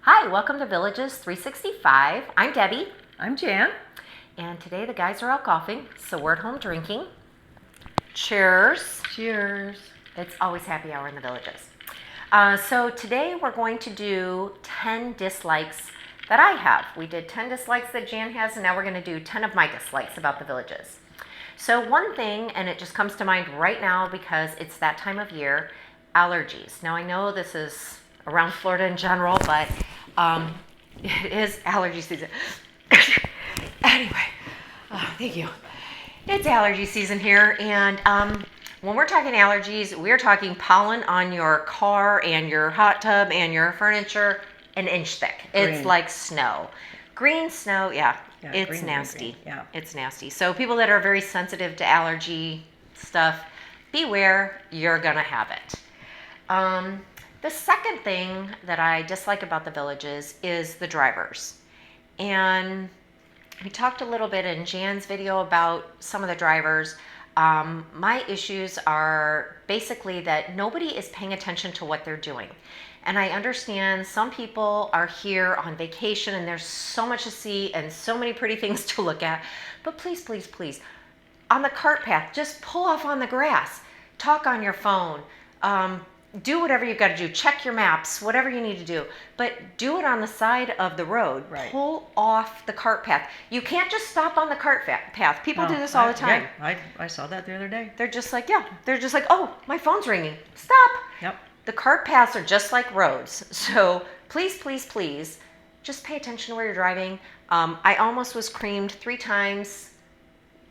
Hi, welcome to Villages 365. I'm Debbie, I'm Jan. and today the guys are out golfing, so we're at home drinking. Cheers. Cheers. It's always happy hour in the Villages. So today we're going to do 10 dislikes that I have. We did 10 dislikes that Jan has, and now we're going to do 10 of my dislikes about the Villages. So one thing, and it just comes to mind right now because it's that time of year, allergies. Now I know this is around Florida in general, but it is allergy season. Anyway, thank you. It's allergy season here, and when we're talking allergies, we're talking pollen on your car and your hot tub and your furniture, an inch thick. It's Green. like snow. Green snow, yeah, it's green, nasty. green, yeah. It's nasty. So people that are very sensitive to allergy stuff, beware, you're gonna have it. The second thing that I dislike about the Villages is the drivers. And we talked a little bit in Jan's video about some of the drivers. My issues are basically that nobody is paying attention to what they're doing. And I understand some people are here on vacation and there's so much to see and so many pretty things to look at. But please, please, please, on the cart path, just pull off on the grass. Talk on your phone. Do whatever you've got to do. Check your maps, whatever you need to do. But do it on the side of the road. Right. Pull off the cart path. You can't just stop on the cart path. People do this all the time. Yeah, I saw that the other day. They're just like, oh, my phone's ringing. Stop. Yep. The cart paths are just like roads. So please, please, please, just pay attention to where you're driving. I almost was creamed 3 times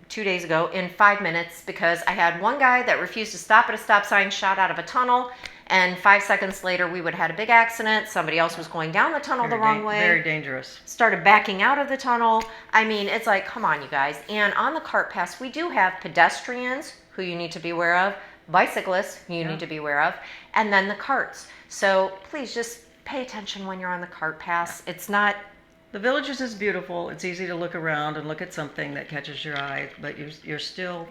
2 days ago in 5 minutes because I had one guy that refused to stop at a stop sign, shot out of a tunnel, and 5 seconds later we would have had a big accident. Somebody else was going down the tunnel the wrong way. Very dangerous. Started backing out of the tunnel. I mean, it's like, come on, you guys. And on the cart paths, we do have pedestrians who you need to be aware of, bicyclists who you need to be aware of, and then the carts. So please just pay attention when you're on the cart paths. It's not... The Villages is beautiful. It's easy to look around and look at something that catches your eye, but you're still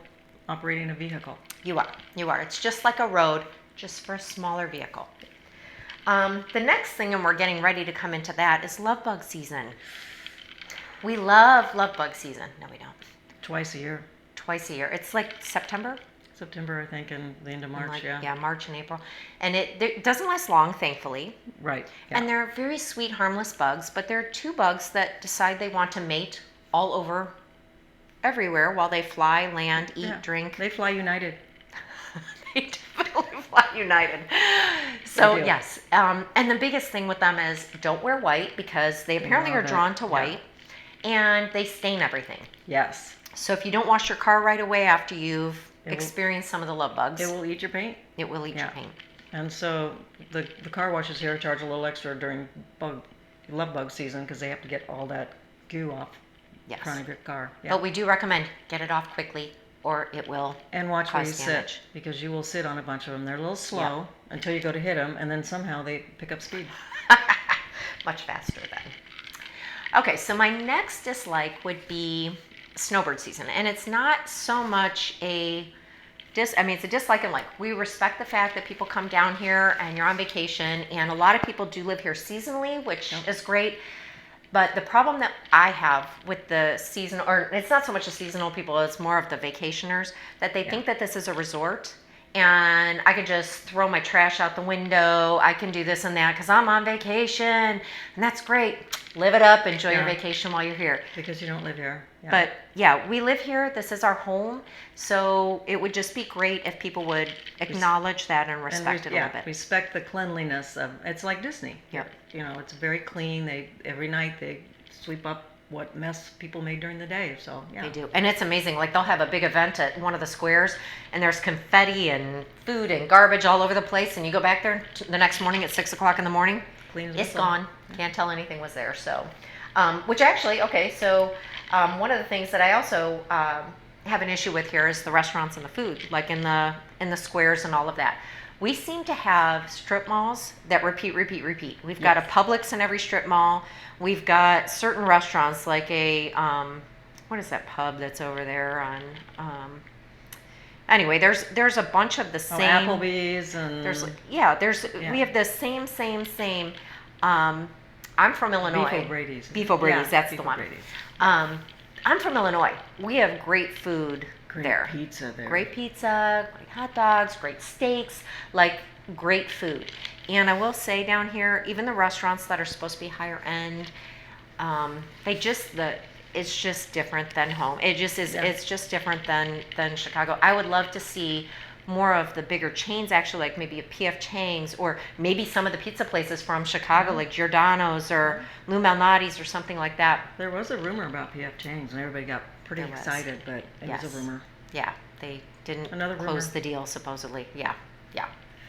operating a vehicle. You are. It's just like a road, just for a smaller vehicle. The next thing, and we're getting ready to come into that, is love bug season. We love bug season. No, we don't. Twice a year. Twice a year. It's like September. September, I think, and the end of March, Like, yeah. Yeah, March and April. And it doesn't last long, thankfully. Right. Yeah. And they're very sweet, harmless bugs, but they're 2 bugs that decide they want to mate all over everywhere while they fly, land, eat, drink. They fly united. They definitely fly united. So, yes. And the biggest thing with them is don't wear white because they apparently are drawn to white, and they stain everything. Yes. So if you don't wash your car right away after you've experienced some of the love bugs, It will eat your paint. it will eat your paint. And so the car washes here charge a little extra during love bug season because they have to get all that goo off the front of your car. Yeah. But we do recommend get it off quickly or it will And watch where you cause damage. sit because you will sit on a bunch of them. They're a little slow until you go to hit them, and then somehow they pick up speed. Much faster then. Okay, so my next dislike would be Snowbird season. And it's not so much it's a dislike and like. We respect the fact that people come down here and you're on vacation, and a lot of people do live here seasonally, which is great. But the problem that I have with the season, or it's not so much the seasonal people, it's more of the vacationers, that they think that this is a resort and I can just throw my trash out the window. I can do this and that because I'm on vacation, and that's great. Live it up. Enjoy your vacation while you're here. Because you don't live here. Yeah. But yeah, we live here. This is our home. So it would just be great if people would acknowledge that and respect it a little bit. Respect the cleanliness of. It's like Disney. Yep. You know, it's very clean. Every night they sweep up what mess people made during the day. So yeah. They do. And it's amazing. Like they'll have a big event at one of the squares and there's confetti and food and garbage all over the place. And you go back there the next morning at 6 o'clock in the morning. Clean as It's whistle. gone. Can't tell anything was there. So, which actually, okay, so one of the things that I also have an issue with here is the restaurants and the food, like in the squares and all of that. We seem to have strip malls that repeat. We've got a Publix in every strip mall. We've got certain restaurants like what is that pub that's over there on, anyway, there's a bunch of the same. Applebee's and. We have the same I'm from Illinois. Beef O'Brady's. Beef O'Brady's, Yeah, that's Beef the one. O'Brady's. I'm from Illinois. We have great food there. Great pizza there. Great pizza, great hot dogs, great steaks, like great food. And I will say down here, even the restaurants that are supposed to be higher end, it's just different than home. It just is. Yeah. It's just different than Chicago. I would love to see more of the bigger chains, actually, like maybe a P.F. Chang's, or maybe some of the pizza places from Chicago, like Giordano's or Lou Malnati's or something like that. There was a rumor about P.F. Chang's, and everybody got pretty excited, but it was a rumor. Yeah, they didn't close rumor. The deal, supposedly. Yeah.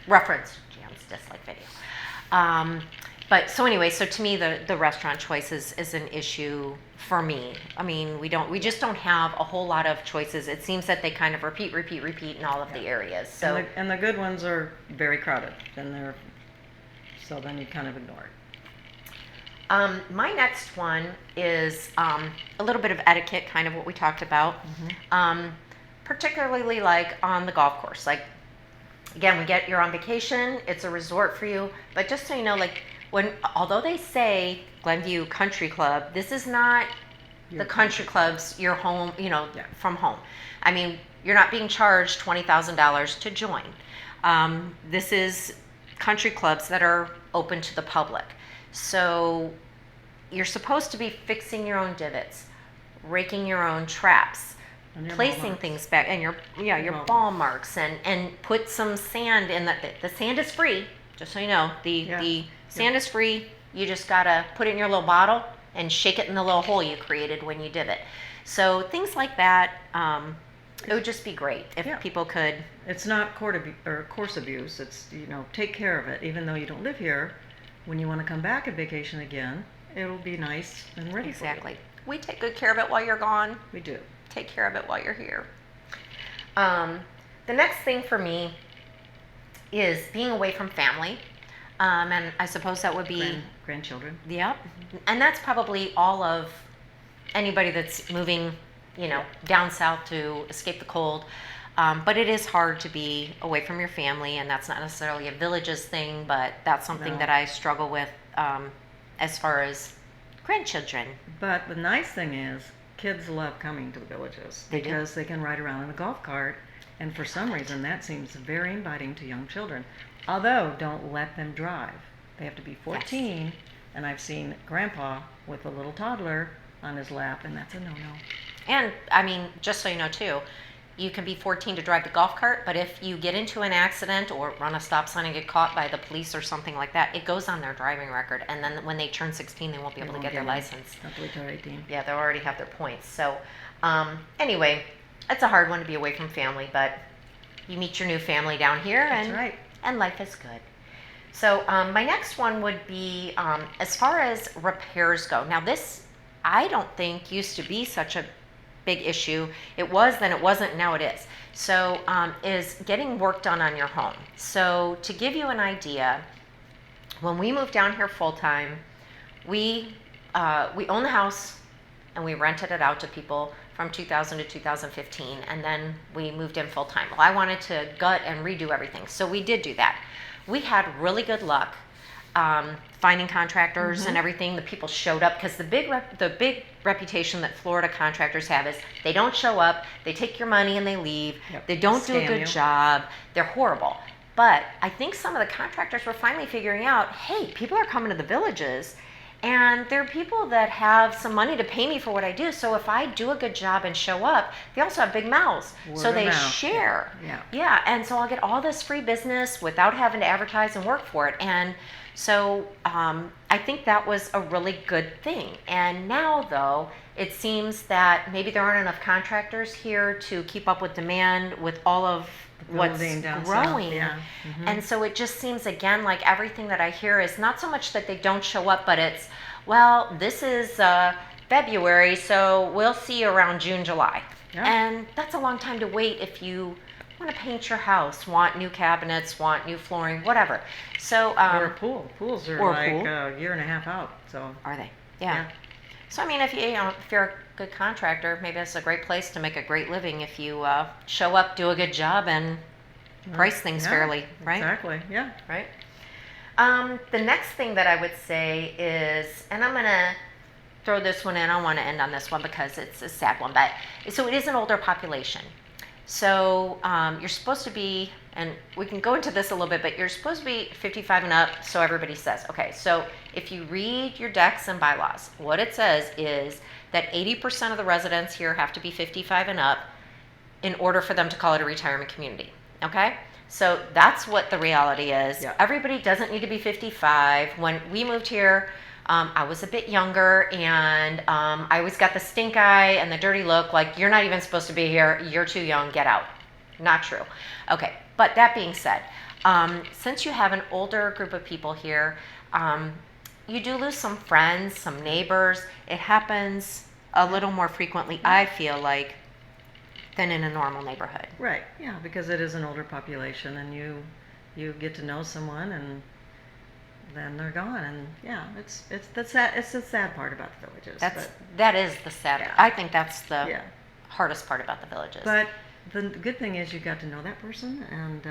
Reference Jan's dislike video. But so anyway, so to me, the restaurant choice is an issue for me. I mean, we just don't have a whole lot of choices. It seems that they kind of repeat in all of the areas. So and the good ones are very crowded, so then you kind of ignore it. My next one is a little bit of etiquette, kind of what we talked about, particularly like on the golf course. Like, again, you're on vacation, it's a resort for you, but just so you know, like, although they say Glenview Country Club, this is not the country clubs, your home, from home. I mean, you're not being charged $20,000 to join. This is country clubs that are open to the public. So you're supposed to be fixing your own divots, raking your own traps, placing things back, and your ball marks, and put some sand in the sand is free, just so you know. The sand is free. You just gotta put it in your little bottle and shake it in the little hole you created when you divot. So things like that, it would just be great if people could. It's not course abuse. It's, take care of it. Even though you don't live here, when you want to come back and vacation again, it'll be nice and ready for you. Exactly. We take good care of it while you're gone. We do. Take care of it while you're here. The next thing for me is being away from family. And I suppose that would be grandchildren. Yep. And that's probably all of anybody that's moving, down south to escape the cold. But it is hard to be away from your family, and that's not necessarily a Villages thing, but that's something that I struggle with as far as grandchildren. But the nice thing is, kids love coming to the Villages because they can ride around in a golf cart, and for some reason that seems very inviting to young children. Although, don't let them drive. They have to be 14, yes. And I've seen Grandpa with a little toddler on his lap, and that's a no-no. And, I mean, just so you know, too, you can be 14 to drive the golf cart, but if you get into an accident or run a stop sign and get caught by the police or something like that, it goes on their driving record, and then when they turn 16, they won't be able to get their license. Not till they're 18. Yeah, they'll already have their points. So, anyway, it's a hard one to be away from family, but you meet your new family down here, and life is good. So my next one would be as far as repairs go. Now this, I don't think used to be such a big issue. It was, then it wasn't, now it is. So is getting work done on your home. So to give you an idea, when we moved down here full time, we owned the house and we rented it out to people from 2000 to 2015, and then we moved in full time. Well, I wanted to gut and redo everything, so we did do that. We had really good luck finding contractors and everything. The people showed up, because the big reputation that Florida contractors have is they don't show up, they take your money and they leave. Yep. They don't do a good job. They're horrible. But I think some of the contractors were finally figuring out, hey, people are coming to the Villages, and there are people that have some money to pay me for what I do. So if I do a good job and show up, they also have big mouths. So they share. Yeah. And so I'll get all this free business without having to advertise and work for it. And so I think that was a really good thing. And now, though, it seems that maybe there aren't enough contractors here to keep up with demand with all of what's growing. And so it just seems, again, like everything that I hear is not so much that they don't show up, but it's, well, this is February, so we'll see you around June, July. And that's a long time to wait if you want to paint your house, want new cabinets, want new flooring, whatever. So or a pool. Pools are like a year and a half out. So are they? Yeah. So I mean, if you're a good contractor, maybe it's a great place to make a great living if you show up, do a good job, and price things fairly, right? Exactly. Yeah. Right. The next thing that I would say is, and I'm going to throw this one in, I want to end on this one because it's a sad one, but so it is an older population. So you're supposed to be, and we can go into this a little bit, but you're supposed to be 55 and up, so everybody says. Okay, so if you read your decks and bylaws, what it says is that 80% of the residents here have to be 55 and up in order for them to call it a retirement community. Okay? So that's what the reality is. Yeah. Everybody doesn't need to be 55. When we moved here, I was a bit younger, and I always got the stink eye and the dirty look, like, you're not even supposed to be here, you're too young, get out. Not true. Okay, but that being said, since you have an older group of people here, you do lose some friends, some neighbors. It happens a little more frequently, I feel like, than in a normal neighborhood. Right. Yeah, because it is an older population, and you get to know someone, and then they're gone, and yeah, it's the sad part about the villages. That is the sad. Yeah. I think that's the Yeah. hardest part about the villages. But the good thing is you got to know that person, and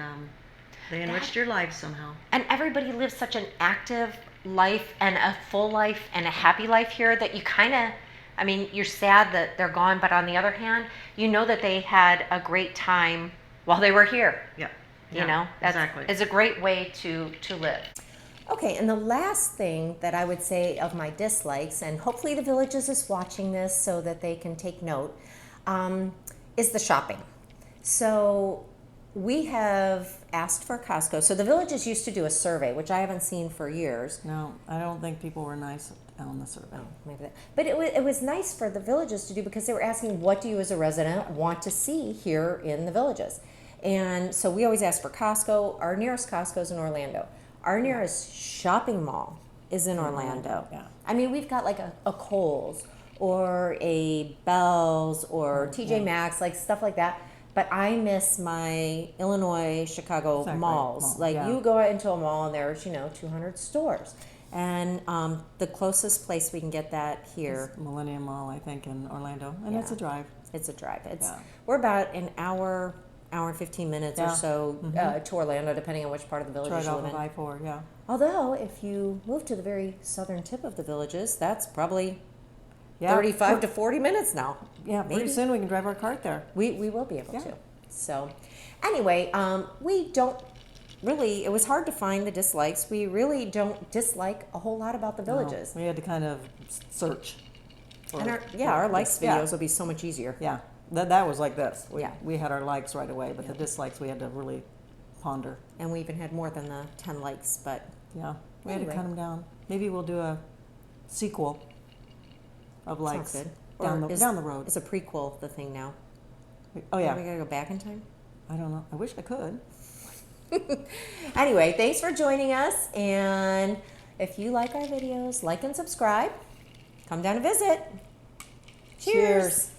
they enriched your life somehow. And everybody lives such an active life and a full life and a happy life here that you kind of, I mean, you're sad that they're gone, but on the other hand, you know that they had a great time while they were here. Yeah. You know, that's exactly. It's a great way to live. Okay, and the last thing that I would say of my dislikes, and hopefully the Villages is watching this so that they can take note, is the shopping. So we have asked for Costco. So the Villages used to do a survey, which I haven't seen for years. No, I don't think people were nice on the survey. Maybe that. But it was nice for the Villages to do because they were asking, what do you as a resident want to see here in the Villages? And so we always ask for Costco. Our nearest Costco is in Orlando. Our nearest shopping mall is in Orlando. Yeah. I mean, we've got like a Kohl's or a Bell's or TJ Maxx, like stuff like that. But I miss my Illinois, Chicago malls. Like you go into a mall and there's, 200 stores. And the closest place we can get that here. It's Millennium Mall, I think, in Orlando. And it's a drive. It's a drive. We're about an hour and 15 minutes or so to Orlando, depending on which part of the Villages you live in. Right off of I-4, yeah. Although, if you move to the very southern tip of the Villages, that's probably 35 to 40 minutes now. Yeah, pretty soon we can drive our cart there. We will be able to. So, anyway, we don't really, it was hard to find the dislikes. We really don't dislike a whole lot about the Villages. No, we had to kind of search. And our likes videos will be so much easier. Yeah. That was like this. Yeah. We had our likes right away, but the dislikes we had to really ponder. And we even had more than the 10 likes, but yeah, we had to cut them down. Maybe we'll do a sequel of likes down the road. It's a prequel, the thing now. Oh yeah. Are we gotta go back in time? I don't know. I wish I could. Anyway, thanks for joining us, and if you like our videos, like and subscribe. Come down and visit. Cheers.